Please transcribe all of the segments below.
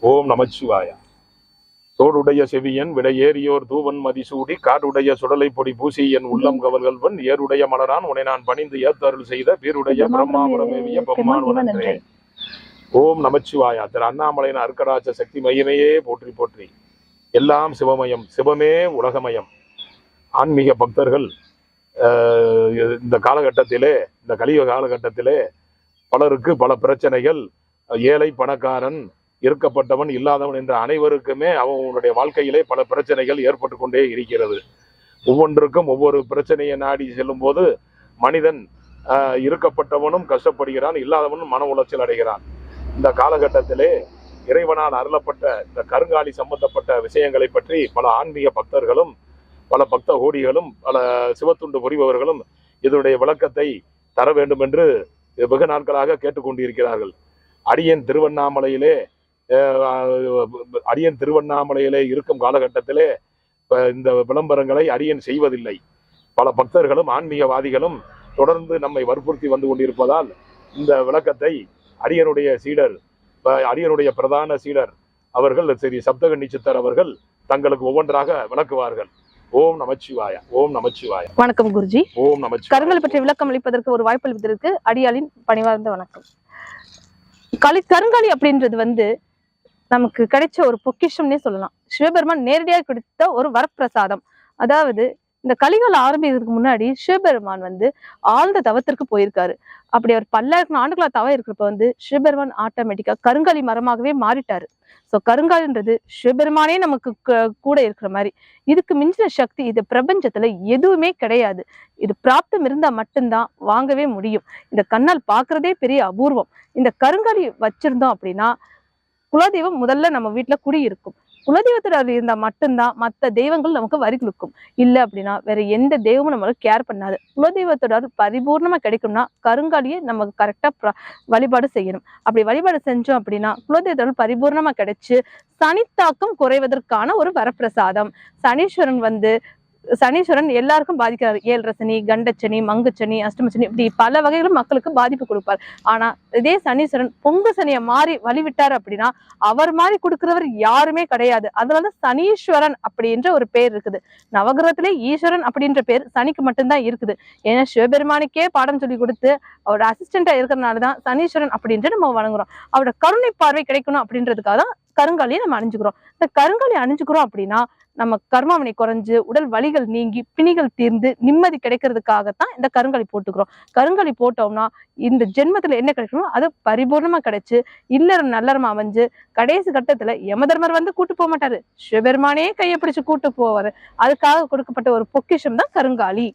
ஓம் நமச்சிவாய. தோடுடைய செவியன் விடையேறியோர் தூவன் மதிசூடி காடுடைய சுடலை பொடி பூசி என் உள்ளம் கவல்கள்வன் ஏருடைய மலரான் உன்னை நான் பணிந்து ஏத்தருள் செய்த வீருடைய பிரம்மாபுரமேவிய பெம்மான் உணர்ந்தே. ஓம் நமச்சிவாயா. திரு அண்ணாமலையின் அர்க்கராஜ சக்தி மையமையே போற்றி போற்றி. எல்லாம் சிவமயம், சிவமே உலகமயம். ஆன்மீக பக்தர்கள் இந்த காலகட்டத்திலே, இந்த கலியுக காலகட்டத்திலே பலருக்கு பல பிரச்சனைகள், ஏழை பணக்காரன், இருக்கப்பட்டவன் இல்லாதவன் என்ற அனைவருக்குமே அவனுடைய வாழ்க்கையிலே பல பிரச்சனைகள் ஏற்பட்டு கொண்டே இருக்கிறது. ஒவ்வொன்றுக்கும் ஒவ்வொரு பிரச்சனையை நாடி செல்லும் போது மனிதன் இருக்கப்பட்டவனும் கஷ்டப்படுகிறான், இல்லாதவனும் மன உளைச்சல் அடைகிறான். இந்த காலகட்டத்திலே இறைவனால் அருளப்பட்ட இந்த கருங்காலி சம்பந்தப்பட்ட விஷயங்களை பற்றி பல ஆன்மீக பக்தர்களும் பல பக்த கோடிகளும் பல சிவத்துண்டு புரிபவர்களும் இதனுடைய விளக்கத்தை தர வேண்டும் என்று வெகு நாட்களாக கேட்டுக்கொண்டிருக்கிறார்கள். அடியேன் திருவண்ணாமலையிலே இருக்கும் காலகட்டத்திலே இந்த விளம்பரங்களை அடியேன் செய்வதில்லை. பல பக்தர்களும் ஆன்மீகவாதிகளும் தொடர்ந்து நம்மை வற்புறுத்தி வந்து கொண்டிருப்பதால் இந்த விளக்கத்தை அடியனுடைய பிரதான சீடர் அவர்கள் ஸ்ரீ சப்தகன்னி சித்தர் அவர்கள் தங்களுக்கு ஒவ்வொன்றாக விளக்குவார்கள். ஓம் நமச்சிவாய. ஓம் நமச்சிவாய. வணக்கம் குருஜி. ஓம் நமச்சிவாய. கருங்கல் பற்றி விளக்கம் அளிப்பதற்கு ஒரு வாய்ப்பு அளிப்பதற்கு அடியாளின் பணிவார்ந்த வணக்கம். கருங்காலி அப்படின்றது நமக்கு கிடைச்ச ஒரு பொக்கிஷம்னே சொல்லலாம். சிவபெருமான் நேரடியாக கொடுத்த ஒரு வரப்பிரசாதம். அதாவது இந்த கலிகால ஆரம்பிக்கிறதுக்கு முன்னாடி சிவபெருமான் ஆழ்ந்த தவத்திற்கு போயிருக்காரு. அப்படி அவர் பல்லாயிரம் ஆண்டுகளா தவம் இருக்கிறப்ப சிவபெருமான் ஆட்டோமேட்டிக்கா கருங்காலி மரமாகவே மாறிட்டாரு. ஸோ கருங்காலின்றது சிவபெருமானே நமக்கு கூட இருக்கிற மாதிரி. இதுக்கு மிஞ்சின சக்தி இது பிரபஞ்சத்துல எதுவுமே கிடையாது. இது பிராப்தம் இருந்தா மட்டும்தான் வாங்கவே முடியும். இந்த கண்ணால் பாக்குறதே பெரிய அபூர்வம். இந்த கருங்காலி வச்சிருந்தோம் அப்படின்னா குலதெய்வம் முதல்ல நம்ம வீட்டுல குடியிருக்கும். குலதெய்வத்துல இருந்தா மட்டும்தான் மற்ற தெய்வங்கள் நமக்கு வரி கொடுக்கும். இல்லை அப்படின்னா வேற எந்த தெய்வமும் நம்மளுக்கு கேர் பண்ணாது. குலதெய்வத்தோட பரிபூர்ணமா கிடைக்கும்னா கருங்காலியை நமக்கு கரெக்டா வழிபாடு செய்யணும். அப்படி வழிபாடு செஞ்சோம் அப்படின்னா குலதெய்வத்தோட பரிபூர்ணமா கிடைச்சு சனித்தாக்கம் குறைவதற்கான ஒரு வரப்பிரசாதம். சனீஸ்வரன் எல்லாருக்கும் பாதிக்கிறாரு. 7 சனி, கண்டச்சனி, மங்குச்சனி, அஷ்டமச்சனி, இப்படி பல வகைகளும் மக்களுக்கு பாதிப்பு கொடுப்பார். ஆனா இதே சனீஸ்வரன் பொங்கு சனியை மாறி வழிவிட்டார் அப்படின்னா அவர் மாதிரி கொடுக்கிறவர் யாருமே கிடையாது. அதனால சனீஸ்வரன் அப்படின்ற ஒரு பேர் இருக்குது. நவகிரகத்திலே ஈஸ்வரன் அப்படின்ற பேர் சனிக்கு மட்டும்தான் இருக்குது. ஏன்னா சிவபெருமானுக்கே பாடம் சொல்லி கொடுத்து அவரோட அசிஸ்டண்டா இருக்கிறதுனாலதான் சனீஸ்வரன் அப்படின்ட்டு நம்ம வணங்குறோம். அவரோட கருணை பார்வை கிடைக்கணும் அப்படின்றதுக்காக தான் கருங்காலியை நம்ம அணிஞ்சுக்கிறோம். இந்த கருங்காலி அணிஞ்சுக்கிறோம் அப்படின்னா நம்ம கர்மாவினை குறைஞ்சு உடல் வலிகள் நீங்கி பிணிகள் தீர்ந்து நிம்மதி கிடைக்கிறதுக்காகத்தான் இந்த கருங்காலி போட்டுக்கிறோம். கருங்காலி போட்டோம்னா இந்த ஜென்மத்துல என்ன கிடைக்கணும் அது பரிபூர்ணமா கிடைச்சு இல்லறம் நல்லறமா அமைஞ்சு கடைசி கட்டத்துல யமதர்மர் கூட்டு போக மாட்டாரு. சிவபெருமானே கையை பிடிச்சு கூட்டு போவாரு. அதுக்காக கொடுக்கப்பட்ட ஒரு பொக்கிஷம் தான் கருங்காலி.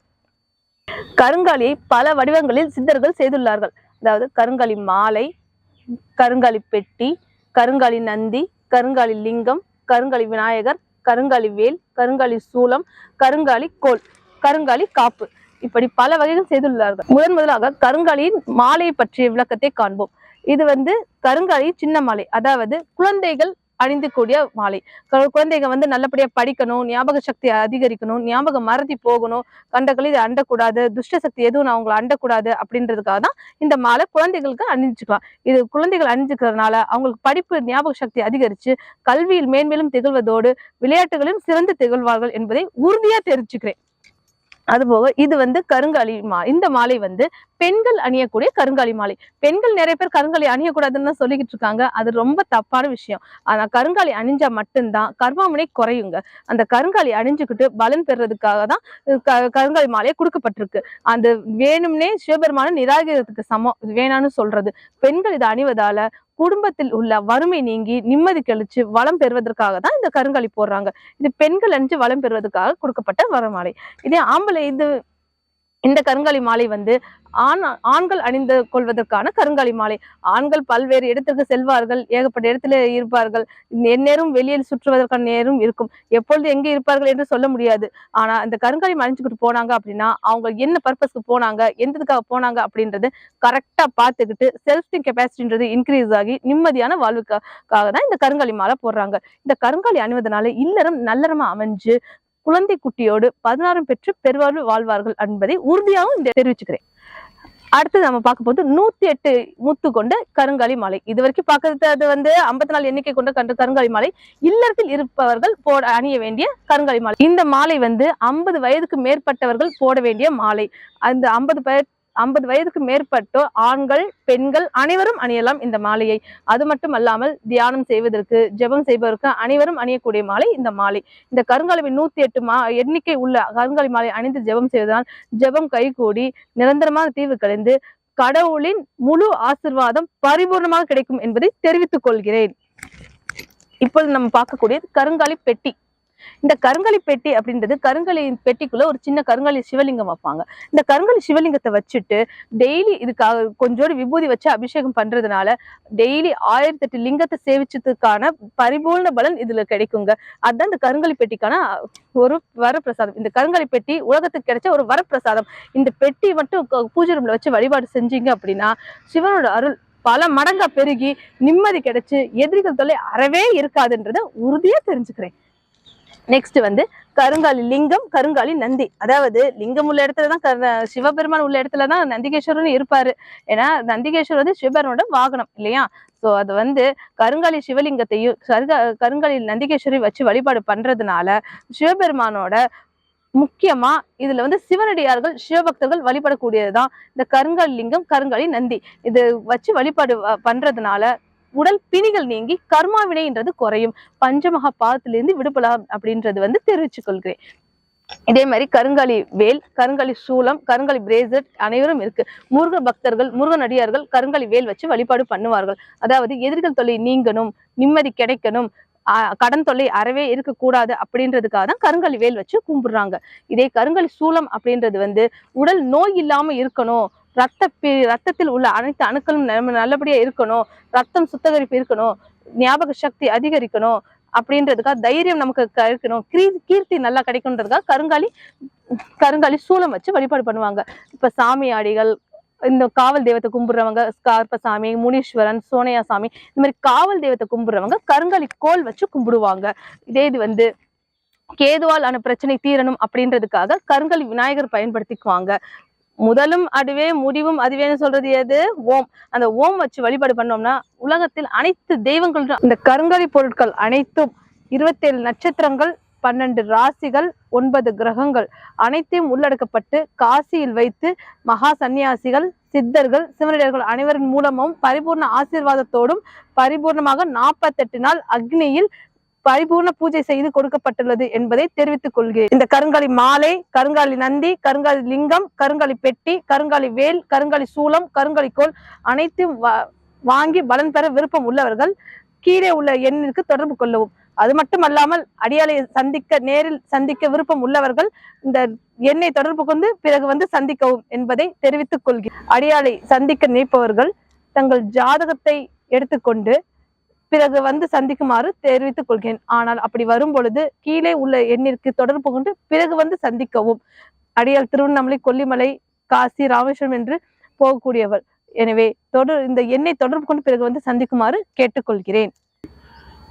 கருங்காலியை பல வடிவங்களில் சித்தர்கள் செய்துள்ளார்கள். அதாவது கருங்காலி மாலை, கருங்காலி பெட்டி, கருங்காலி நந்தி, கருங்காலி லிங்கம், கருங்காலி விநாயகர், கருங்காலி வேல், கருங்காலி சூலம், கருங்காலி கோல், கருங்காலி காப்பு, இப்படி பல வகைகள் செய்துள்ளார்கள். முதலாக கருங்காலியின் மாலை பற்றிய விளக்கத்தை காண்போம். இது கருங்காலி சின்ன மாலை, அதாவது குழந்தைகள் அணிந்து கூடிய மாலை. குழந்தைங்க நல்லபடியா படிக்கணும், ஞாபக சக்தி அதிகரிக்கணும், ஞாபகம் மறதி போகணும், கண்டக்களி இதை அண்டக்கூடாது, துஷ்ட சக்தி எதுவும் அவங்களை அண்டக்கூடாது அப்படின்றதுக்காக தான் இந்த மாலை குழந்தைகளுக்கு அணிஞ்சுக்கலாம். இது குழந்தைகள் அணிஞ்சுக்கிறதுனால அவங்களுக்கு படிப்பு ஞாபக சக்தி அதிகரிச்சு கல்வியில் மேன்மேலும் திகழ்வதோடு விளையாட்டுகளிலும் சிறந்து திகழ்வார்கள் என்பதை உறுதியா தெரிஞ்சுக்கிறேன். அதுபோக இது கருங்காலி இந்த மாலை பெண்கள் அணியக்கூடிய கருங்காலி மாலை. பெண்கள் நிறைய பேர் கருங்காலி அணியக்கூடாதுன்னு தான் சொல்லிக்கிட்டு இருக்காங்க. அது ரொம்ப தப்பான விஷயம். ஆனா கருங்காலி அணிஞ்சா மட்டும்தான் கர்மாமுனை குறையுங்க. அந்த கருங்காலி அணிஞ்சுக்கிட்டு பலன் பெறுறதுக்காக தான் கருங்காலி மாலையை கொடுக்கப்பட்டிருக்கு. அந்த வேணும்னே சிவபெருமான நிராகரிக்கிறதுக்கு சமம் வேணான்னு சொல்றது. பெண்கள் இதை அணிவதால குடும்பத்தில் உள்ள வறுமை நீங்கி நிம்மதி கழிச்சு வளம் பெறுவதற்காக தான் இந்த கருங்காலி போடுறாங்க. இது பெண்கள் அணிஞ்சு வளம் பெறுவதற்காக கொடுக்கப்பட்ட வரமாலை. இதே ஆம்பளை இந்த கருங்காலி மாலை ஆண்கள் அணிந்து கொள்வதற்கான கருங்காலி மாலை. ஆண்கள் பல்வேறு இடத்திற்கு செல்வார்கள், ஏகப்பட்ட இடத்துல இருப்பார்கள், எந்நேரம் வெளியில் சுற்றுவதற்கான நேரம் இருக்கும். எப்பொழுது எங்க இருப்பார்கள் என்று சொல்ல முடியாது. ஆனா இந்த கருங்காலி அணிஞ்சுக்கிட்டு போனாங்க அப்படின்னா அவங்க என்ன பர்பஸ்க்கு போனாங்க, எந்ததுக்காக போனாங்க அப்படின்றது கரெக்டா பார்த்துக்கிட்டு செல்ஃப் கெப்பாசிட்டின்றது இன்க்ரீஸ் ஆகி நிம்மதியான வாழ்வுக்காக தான் இந்த கருங்காலி மாலை போடுறாங்க. இந்த கருங்காலி அணிவதனால இல்லறம் நல்லறமா அமைஞ்சு குழந்தை குட்டியோடு 16 பெற்று பெருவாழ்வு வாழ்வார்கள் என்பதை உறுதியாகவும் தெரிவிச்சுக்கிறேன். அடுத்து நம்ம பார்க்க போது 108 முத்து கொண்ட கருங்காலி மாலை. இது வரைக்கும் பார்க்கறது அது 54 எண்ணிக்கை கொண்ட கருங்காலி மாலை. இல்லறத்தில் இருப்பவர்கள் அணிய வேண்டிய கருங்காலி மாலை. இந்த மாலை 50 வயதுக்கு மேற்பட்டவர்கள் போட வேண்டிய மாலை. அந்த 50 வயதுக்கு மேற்பட்டோர் ஆண்கள் பெண்கள் அனைவரும் அணியலாம் இந்த மாலையை. அது மட்டும் அல்லாமல் தியானம் செய்வதற்கு ஜெபம் செய்வதற்கு அனைவரும் அணியக்கூடிய மாலை இந்த மாலை. இந்த கருங்காலி 108 எண்ணிக்கை உள்ள கருங்காலி மாலை அணிந்து ஜெபம் செய்வதால் ஜெபம் கைகூடி நிரந்தரமான தீர்வு கலைந்து கடவுளின் முழு ஆசீர்வாதம் பரிபூர்ணமாக கிடைக்கும் என்பதை தெரிவித்துக் கொள்கிறேன். இப்பொழுது நம்ம பார்க்கக்கூடியது கருங்காலி பெட்டி. இந்த கருங்காலி பெட்டி அப்படின்றது கருங்காலி பெட்டிக்குள்ள ஒரு சின்ன கருங்காலி சிவலிங்கம் வைப்பாங்க. இந்த கருங்காலி சிவலிங்கத்தை வச்சுட்டு டெய்லி இதுக்காக கொஞ்சோடு விபூதி வச்சு அபிஷேகம் பண்றதுனால டெய்லி 1008 லிங்கத்தை சேவிச்சதுக்கான பரிபூர்ண பலன் இதுல கிடைக்குங்க. அதுதான் இந்த கருங்காலி பெட்டிக்கான ஒரு வரப்பிரசாதம். இந்த கருங்காலி பெட்டி உலகத்துக்கு கிடைச்ச ஒரு வரப்பிரசாதம். இந்த பெட்டி மட்டும் பூஜை ரூம்ல வச்சு வழிபாடு செஞ்சீங்க அப்படின்னா சிவனோட அருள் பல மடங்கா பெருகி நிம்மதி கிடைச்சு எதிரிகள் தொல்லை அறவே இருக்காதுன்றத உறுதியா தெரிஞ்சுக்கிறேன். நெக்ஸ்ட் கருங்காலி லிங்கம், கருங்காலி நந்தி. அதாவது லிங்கம் உள்ள இடத்துலதான் சிவபெருமான் உள்ள இடத்துலதான் நந்திகேஸ்வரன் இருப்பாரு. ஏன்னா நந்திகேஸ்வரர் சிவபெருமானோட வாகனம் இல்லையா? சோ அது கருங்காலி சிவலிங்கத்தையும் கருங்காலி நந்திகேஸ்வரி வச்சு வழிபாடு பண்றதுனால சிவபெருமானோட முக்கியமா இதுல சிவனடியார்கள் சிவபக்தர்கள் வழிபடக்கூடியதுதான் இந்த கருங்காலி லிங்கம், கருங்காலி நந்தி. இது வச்சு வழிபாடு பண்றதுனால உடல் பிணிகள் நீங்கி கர்மா வினைன்றது குறையும், பஞ்சமகா பாதத்திலிருந்து விடுபடலாம் அப்படின்றது தெரிவிச்சுக் கொள்கிறேன். இதே மாதிரி கருங்காலி வேல், கருங்காலி சூலம், கருங்காலி பிரேஸ்லெட் அனைவரும் இருக்கு. முருக பக்தர்கள் முருகன் அடியார்கள் கருங்காலி வேல் வச்சு வழிபாடு பண்ணுவார்கள். அதாவது எதிரிகள் தொல்லை நீங்கணும், நிம்மதி கிடைக்கணும், கடன் தொல்லை அறவே இருக்கக்கூடாது அப்படின்றதுக்காக தான் கருங்காலி வேல் வச்சு கும்பிடுறாங்க. இதே கருங்காலி சூலம் அப்படின்றது உடல் நோய் இல்லாம இருக்கணும், ரத்தத்தில் உள்ள அனைத்து அணுக்களும் நல்லபடியா இருக்கணும், ரத்தம் சுத்தகரிப்பு இருக்கணும், ஞாபக சக்தி அதிகரிக்கணும் அப்படின்றதுக்காக தைரியம் நமக்கு கிடைக்கணும், கீர்த்தி நல்லா கிடைக்கும்ன்றதுக்காக கருங்காலி சூலம் வச்சு வழிபாடு பண்ணுவாங்க. இப்ப சாமியாடிகள், இந்த காவல் தெய்வத்தை கும்பிடுறவங்க ஸ்கார்பசாமி, முனீஸ்வரன், சோனையா சாமி, இந்த மாதிரி காவல் தெய்வத்தை கும்பிடுறவங்க கருங்காலி கோல் வச்சு கும்பிடுவாங்க. இதே இது கேதுவால் ஆன பிரச்சனை தீரணும் அப்படின்றதுக்காக கருங்காலி விநாயகர் பயன்படுத்திக்குவாங்க. முதலும் அதுவே முடிவும் அதுவேன்னு சொல்றது எது? ஓம். அந்த ஓம் வச்சு வழிபாடு பண்ணோம்னா உலகத்தில் அனைத்து தெய்வங்கள், இந்த கருங்காலி பொருட்கள் அனைத்தும் 27 நட்சத்திரங்கள், 12 ராசிகள், 9 கிரகங்கள் அனைத்தையும் உள்ளடக்கப்பட்டு காசியில் வைத்து மகா சன்னியாசிகள், சித்தர்கள், சிவனடியார்கள் அனைவரின் மூலமும் பரிபூர்ண ஆசீர்வாதத்தோடும் பரிபூர்ணமாக 48 நாள் அக்னியில் பரிபூர்ண பூஜை செய்து கொடுக்கப்பட்டுள்ளது என்பதை தெரிவித்துக் கொள்கிறேன். இந்த கருங்காலி மாலை, கருங்காலி நந்தி, கருங்காலி லிங்கம், கருங்காலி பெட்டி, கருங்காலி வேல், கருங்காலி சூலம், கருங்காலி கோல் அனைத்தையும் வாங்கி பலன் பெற விருப்பம் உள்ளவர்கள் கீழே உள்ள எண்ணிற்கு தொடர்பு கொள்ளவும். அது மட்டுமல்லாமல் அடியாலை நேரில் சந்திக்க விருப்பம் உள்ளவர்கள் இந்த எண்ணை தொடர்பு கொண்டு பிறகு சந்திக்கவும் என்பதை தெரிவித்துக் கொள்கிறேன். அடியாலை சந்திக்க நினைப்பவர்கள் தங்கள் ஜாதகத்தை எடுத்துக்கொண்டு பிறகு சந்திக்குமாறு தெரிவித்துக் கொள்கிறேன். ஆனால் அப்படி வரும் பொழுது கீழே உள்ள எண்ணிற்கு தொடர்பு கொண்டு பிறகு சந்திக்கவும். அடியால் திருவண்ணாமலை, கொல்லிமலை, காசி, ராமேஸ்வரம் என்று போகக்கூடியவர். எனவே இந்த எண்ணை தொடர்பு கொண்டு பிறகு சந்திக்குமாறு கேட்டுக்கொள்கிறேன்.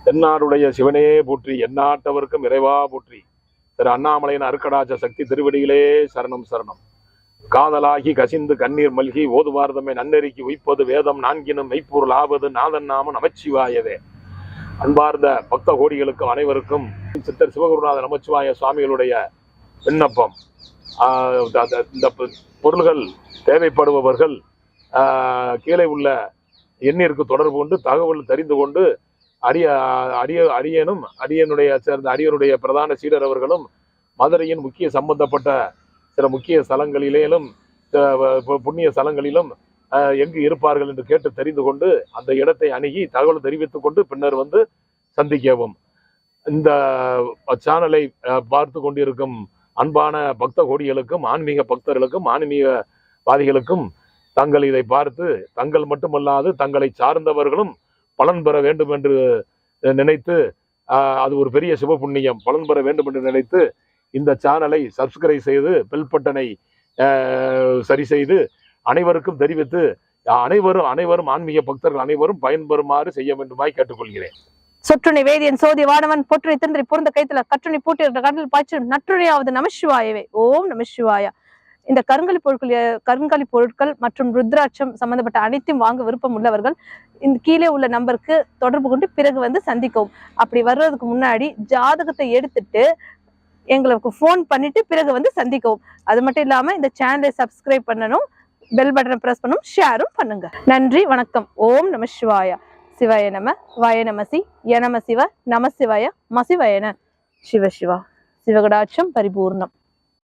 தென்னாடுடைய சிவனே போற்றி, எந்நாட்டவர்க்கும் இறைவா போற்றி. திரு அண்ணாமலையின் அருக்கடாச்ச சக்தி திருவடிகளே சரணம் சரணம். காதலாகி கசிந்து கண்ணீர் மல்கி ஓதுவார்தமே நன்னெறிக்கு உய்ப்பது வேதம் நான்கினும் மெய்ப்பொருள் ஆவது நாதன் நாம நமச்சிவாயவே. அன்பார்ந்த பக்த கோடிகளுக்கும் அனைவருக்கும் சித்தர் சிவகுருநாத நமச்சிவாய சுவாமிகளுடைய விண்ணப்பம். இந்த பொருள்கள் தேவைப்படுபவர்கள் கீழே உள்ள எண்ணிற்கு தொடர்பு கொண்டு தகவல் தெரிந்து கொண்டு அடியனுடைய சேர்ந்த அடியனுடைய பிரதான சீடர் அவர்களும் மதுரையின் முக்கிய சம்பந்தப்பட்ட சில முக்கிய ஸ்தலங்களிலும் புண்ணிய ஸ்தலங்களிலும் எங்கு இருப்பார்கள் என்று கேட்டு தெரிந்து கொண்டு அந்த இடத்தை அணுகி தகவல் தெரிவித்துக் கொண்டு பின்னர் சந்திக்கவும். இந்த சேனலை பார்த்து கொண்டிருக்கும் அன்பான பக்த கோடிகளுக்கும் ஆன்மீக பக்தர்களுக்கும் ஆன்மீகவாதிகளுக்கும் தங்கள் இதை பார்த்து தங்கள் மட்டுமல்லாது தங்களை சார்ந்தவர்களும் பலன் பெற வேண்டும் என்று நினைத்து, அது ஒரு பெரிய சிவ புண்ணியம், பலன் பெற வேண்டும் என்று நினைத்து இந்த சேனலை சப்ஸ்கிரைப் செய்து பெல் பட்டனை சரி செய்து அனைவருக்கும் தெரிவித்து அனைவரும் ஆன்மீக பக்தர்கள் அனைவரும் பயன்பெறுமாறு செய்ய வேண்டுமாய் கேட்டுக்கொள்கிறேன். சொற்றுணை வேதியன் சோதி வானவன் பொற்றுணை திருந்தி பொருந்த கைத்துல கற்றுணை பூட்டி கடலில் பாய்ச்சி நற்றுணையாவது நமசிவாயவே. ஓம் நமசிவாயா. இந்த கருங்காலி பொருட்கள் மற்றும் ருத்ராட்சம் சம்பந்தப்பட்ட அனைத்தையும் வாங்க விருப்பம் உள்ளவர்கள் இந்த கீழே உள்ள நம்பருக்கு தொடர்பு கொண்டு பிறகு சந்திக்கவும். அப்படி வர்றதுக்கு முன்னாடி ஜாதகத்தை எடுத்துட்டு எங்களுக்கு ஃபோன் பண்ணிட்டு பிறகு சந்திக்கவும். அது மட்டும் இல்லாம இந்த சேனலை சப்ஸ்கிரைப் பண்ணணும், பெல் பட்டனை பிரஸ் பண்ணணும், ஷேரும் பண்ணுங்க. நன்றி, வணக்கம். ஓம் நம சிவாய. சிவாய நம, வாய நமசி, ய நம சிவ, நம சிவாய, மசிவாயன. சிவ சிவா. சிவகடாட்சம் பரிபூர்ணம்.